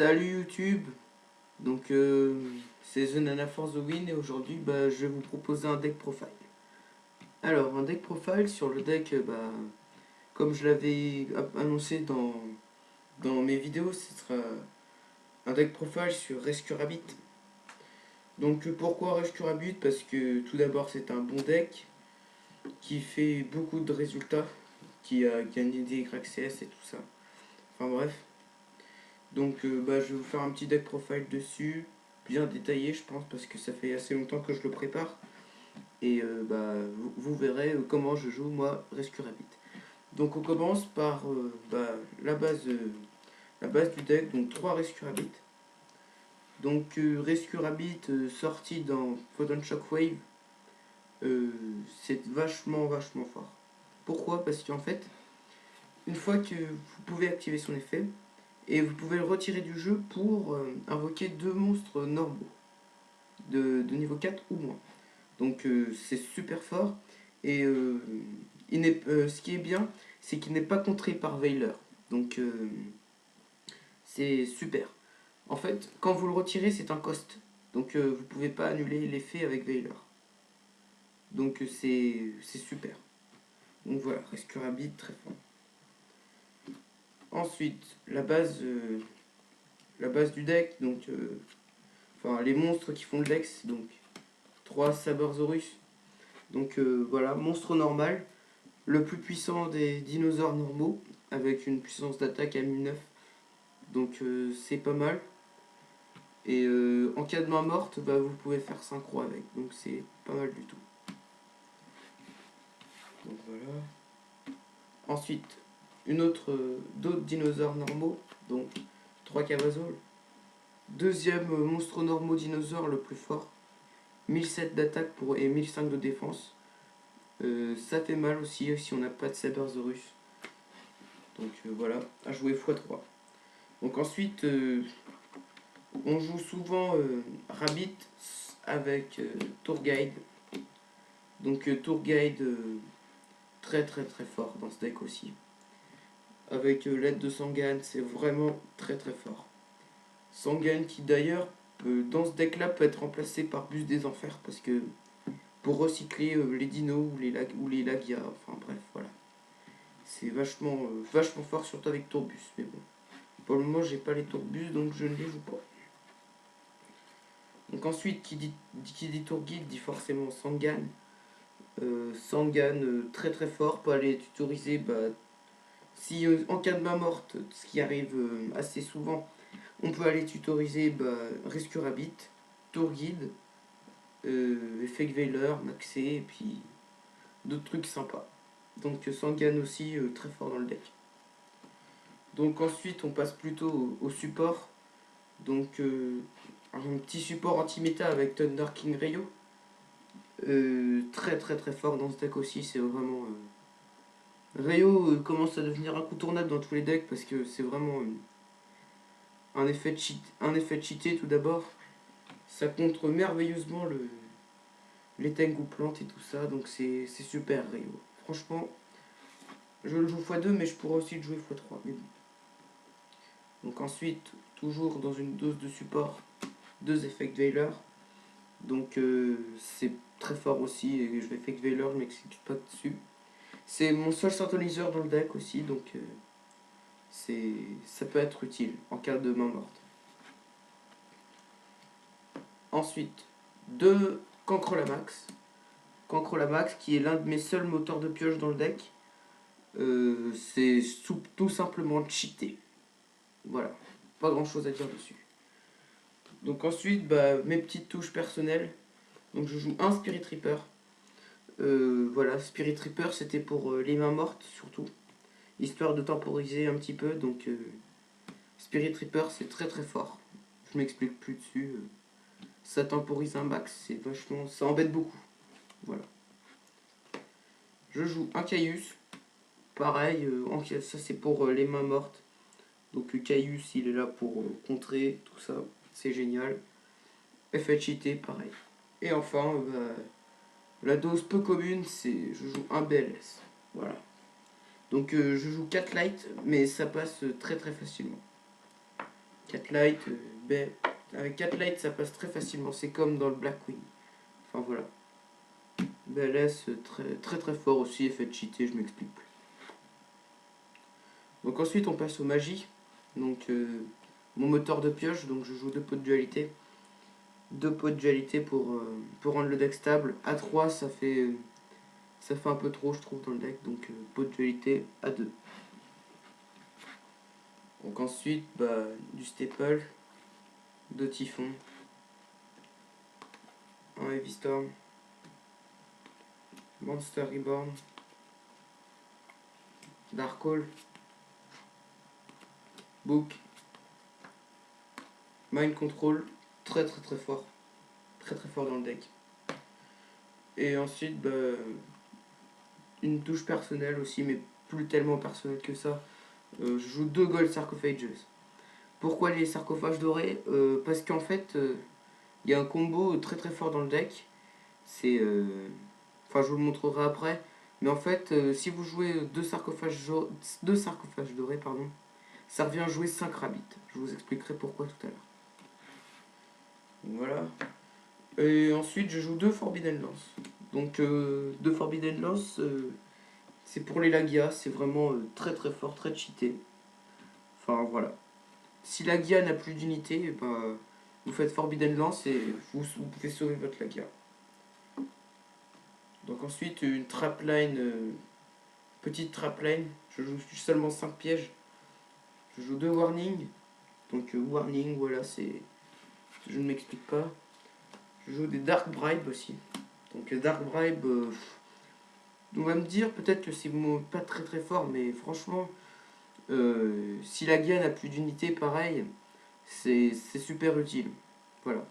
Salut YouTube, donc c'est The Nana for the Win et aujourd'hui je vais vous proposer un deck profile. Alors un deck profile sur le deck, comme je l'avais annoncé dans mes vidéos, ce sera un deck profile sur Rescue Rabbit. Donc pourquoi Rescue Rabbit? Parce que tout d'abord c'est un bon deck qui fait beaucoup de résultats, qui a gagné des YCS et tout ça. Enfin bref. Donc je vais vous faire un petit deck profile dessus, bien détaillé je pense, parce que ça fait assez longtemps que je le prépare. Et vous verrez comment je joue moi Rescue Rabbit. Donc on commence par la base du deck, donc 3 Rescue Rabbit. Donc Rescue Rabbit sorti dans Photon Shockwave, c'est vachement fort. Pourquoi? Parce qu'en fait, une fois que vous pouvez activer son effet, et vous pouvez le retirer du jeu pour invoquer 2 monstres normaux de niveau 4 ou moins. Donc c'est super fort. Et ce qui est bien, c'est qu'il n'est pas contré par Veiler. Donc c'est super. En fait, quand vous le retirez, c'est un cost. Donc vous pouvez pas annuler l'effet avec Veiler. Donc c'est super. Donc voilà, Rescue Rabbit, très fort. Ensuite, la base du deck, donc les monstres qui font le deck, c'est donc 3 Sabersaurus. Donc voilà, monstre normal, le plus puissant des dinosaures normaux, avec une puissance d'attaque à 1009. Donc c'est pas mal. Et en cas de main morte, vous pouvez faire synchro avec. Donc c'est pas mal du tout. Donc voilà. Ensuite, d'autres dinosaures normaux, donc 3 Cavazol. Deuxième monstre normaux dinosaure le plus fort. 1007 d'attaque et 1005 de défense. Ça fait mal aussi si on n'a pas de Sabersaurus. Donc voilà, à jouer x3. Donc ensuite, on joue souvent Rabbit avec Tour Guide. Donc Tour Guide très fort dans ce deck aussi. Avec l'aide de Sangan, c'est vraiment très fort. Sangan qui d'ailleurs, dans ce deck là, peut être remplacé par Bus des Enfers parce que pour recycler les dinos ou les Lagia, enfin bref, voilà. C'est vachement fort, surtout avec Tourbus, mais bon. Pour le moment, j'ai pas les Tourbus, donc je ne les joue pas. Donc ensuite, qui dit Tour Guide dit forcément Sangan. Sangan, très fort, peut aller tutoriser, si en cas de main morte, ce qui arrive assez souvent, on peut aller tutoriser Rescue Rabbit, Tour Guide, Effect Veiler, Maxé, et puis d'autres trucs sympas. Donc Sangan aussi, très fort dans le deck. Donc ensuite, on passe plutôt au support. Donc un petit support anti-méta avec Thunder King Rayo. Très fort dans ce deck aussi, c'est vraiment... Rayo commence à devenir incontournable dans tous les decks parce que c'est vraiment un effet cheaté tout d'abord. Ça contre merveilleusement les Tengu plantes et tout ça, donc c'est super Rayo. Franchement, je le joue x2 mais je pourrais aussi le jouer x3. Mais bon. Donc ensuite, toujours dans une dose de support, 2 Effect Veiler. Donc c'est très fort aussi, et je vais Effect Veiler, je m'excuse pas dessus. C'est mon seul synthoniseur dans le deck aussi, donc ça peut être utile en cas de main morte. Ensuite, 2 Cancrelamax. Cancrelamax qui est l'un de mes seuls moteurs de pioche dans le deck. C'est tout simplement cheaté. Voilà, pas grand chose à dire dessus. Donc ensuite, mes petites touches personnelles. Donc je joue un Spirit Reaper. Voilà, Spirit Reaper c'était pour les mains mortes surtout. Histoire de temporiser un petit peu. Donc Spirit Reaper c'est très fort. Je m'explique plus dessus. Ça temporise un max, c'est vachement. Ça embête beaucoup. Voilà. Je joue un Caius. Pareil, ça c'est pour les mains mortes. Donc Caius il est là pour contrer tout ça. C'est génial. Effet cheaté, pareil. Et enfin, la dose peu commune, c'est je joue un BLS. Voilà. Donc je joue 4 light, mais ça passe très facilement. Catlight, avec Catlight ça passe très facilement, c'est comme dans le Blackwing. Enfin voilà. BLS très fort aussi, effet de cheaté, je m'explique plus. Donc ensuite on passe aux magies. Donc mon moteur de pioche, donc je joue 2 pots de dualité. 2 pots de dualité pour rendre le deck stable. À 3 ça fait un peu trop je trouve dans le deck, donc pot de dualité à 2. Donc ensuite du staple, 2 typhons, un heavy storm, monster reborn, dark hole, book, mind control, très fort, très fort dans le deck. Et ensuite une touche personnelle aussi, mais plus tellement personnelle que ça. Je joue 2 gold sarcophages. Pourquoi les sarcophages dorés? Parce qu'en fait il y a un combo très fort dans le deck. C'est enfin je vous le montrerai après, mais en fait si vous jouez 2 sarcophages dorés, pardon, ça revient à jouer 5 rabbits. Je vous expliquerai pourquoi tout à l'heure. Voilà. Et ensuite je joue 2 Forbidden Lance. Donc 2 Forbidden Lance, c'est pour les Lagia, c'est vraiment très fort, très cheaté. Enfin voilà. Si Lagia n'a plus d'unité, vous faites Forbidden Lance et vous pouvez sauver votre Lagia. Donc ensuite une trapline, petite trapline, je joue seulement 5 pièges. Je joue 2 warnings. Donc warning, voilà, c'est. Je ne m'explique pas. Je joue des Dark Bribe aussi. Donc Dark Bribe, on va me dire peut-être que c'est pas très fort, mais franchement, si la Lagia n'a plus d'unité, pareil, c'est super utile. Voilà.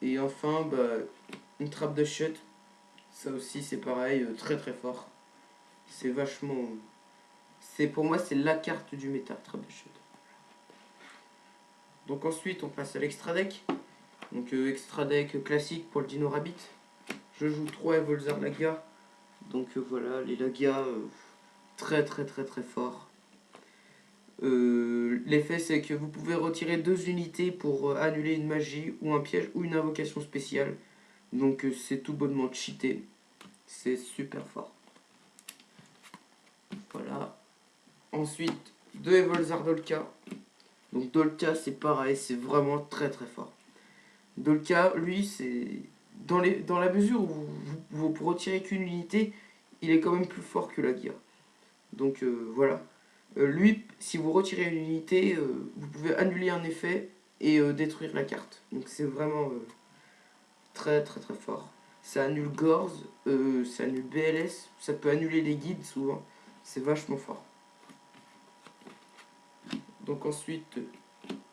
Et enfin, une trappe de shot. Ça aussi, c'est pareil, très fort. C'est vachement. Pour moi, c'est la carte du méta, trappe de shot. Donc ensuite, on passe à l'extra deck. Donc extra deck classique pour le Dino Rabbit. Je joue 3 Evolzar Lagia. Donc voilà, les Lagia très forts. L'effet c'est que vous pouvez retirer 2 unités pour annuler une magie ou un piège ou une invocation spéciale. Donc c'est tout bonnement cheaté. C'est super fort. Voilà. Ensuite, 2 Evolzar Dolka. Donc Dolka c'est pareil, c'est vraiment très fort. Dolka, lui, c'est. Dans la mesure où vous retirez qu'une unité, il est quand même plus fort que Lagia. Donc voilà. Lui, si vous retirez une unité, vous pouvez annuler un effet et détruire la carte. Donc c'est vraiment très fort. Ça annule Gorz, ça annule BLS, ça peut annuler les guides souvent. C'est vachement fort. Donc ensuite,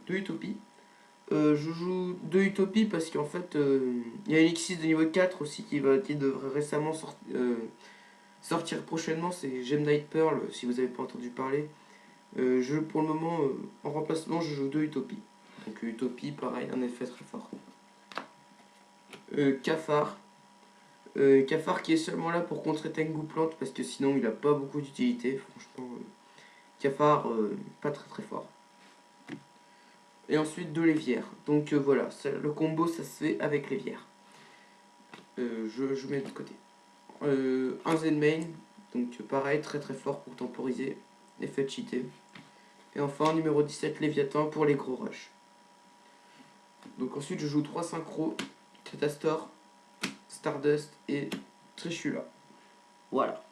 2 Utopie. Je joue 2 Utopie parce qu'en fait, il y a Elixir de niveau 4 aussi qui devrait récemment sortir prochainement. C'est Gem Night Pearl, si vous n'avez pas entendu parler. Pour le moment, en remplacement, je joue 2 Utopie. Donc Utopie, pareil, un effet très fort. Cafard. Cafard qui est seulement là pour contrer Tengu Plante parce que sinon il n'a pas beaucoup d'utilité. Franchement, Cafard, pas très fort. Et ensuite 2 Lévières. Donc voilà, le combo ça se fait avec Lévières. Je mets de côté. Un Zenmain, donc pareil, très fort pour temporiser, effet cheaté. Et enfin numéro 17, Léviathan pour les gros rushs. Donc ensuite je joue 3 synchros, Catastor, Stardust et Trishula. Voilà.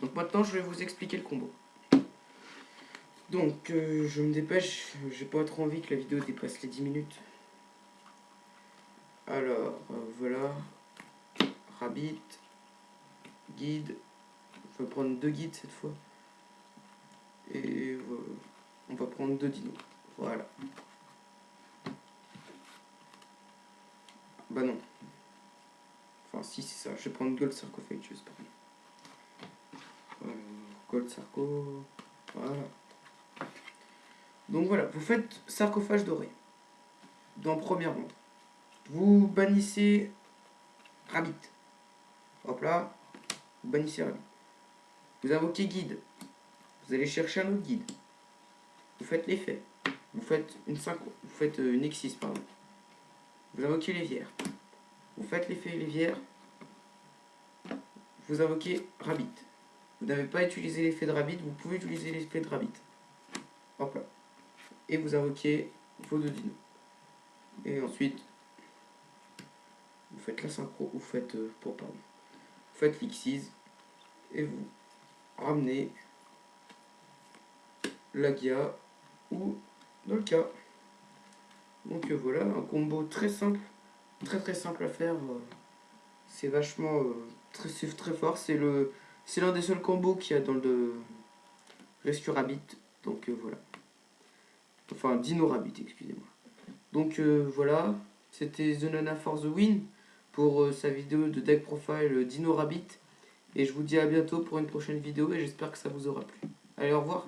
Donc maintenant je vais vous expliquer le combo. Donc je me dépêche, j'ai pas trop envie que la vidéo dépasse les 10 minutes. Alors voilà. Rabbit, guide. Je vais prendre 2 guides cette fois. Et on va prendre 2 dinos. Voilà. Bah non. Enfin si c'est ça. Je vais prendre Gold Sarcophagus, pardon. Gold Sarco. Voilà. Donc voilà, vous faites sarcophage doré. Dans première ronde. Vous bannissez Rabbit. Hop là. Vous bannissez Rabbit. Vous invoquez guide. Vous allez chercher un autre guide. vous faites l'effet. Vous faites une synchro, vous faites une X6, pardon. Vous invoquez l'évière. Vous faites l'effet l'évière. Vous invoquez Rabbit. Vous n'avez pas utilisé l'effet de Rabbit, vous pouvez utiliser l'effet de Rabbit. Hop là. Et vous invoquez vos 2 dinos. Et ensuite, vous faites la synchro, vous faites vous faites l'X6 et vous ramenez l'Agia ou Dolka. Donc voilà, un combo très simple, très simple à faire. C'est vachement très fort. C'est l'un des seuls combos qu'il y a dans le Rescue Rabbit. Donc voilà. Enfin, Dino Rabbit, excusez-moi. Donc voilà, c'était The Nana for the win pour sa vidéo de deck profile Dino Rabbit. Et je vous dis à bientôt pour une prochaine vidéo et j'espère que ça vous aura plu. Allez, au revoir.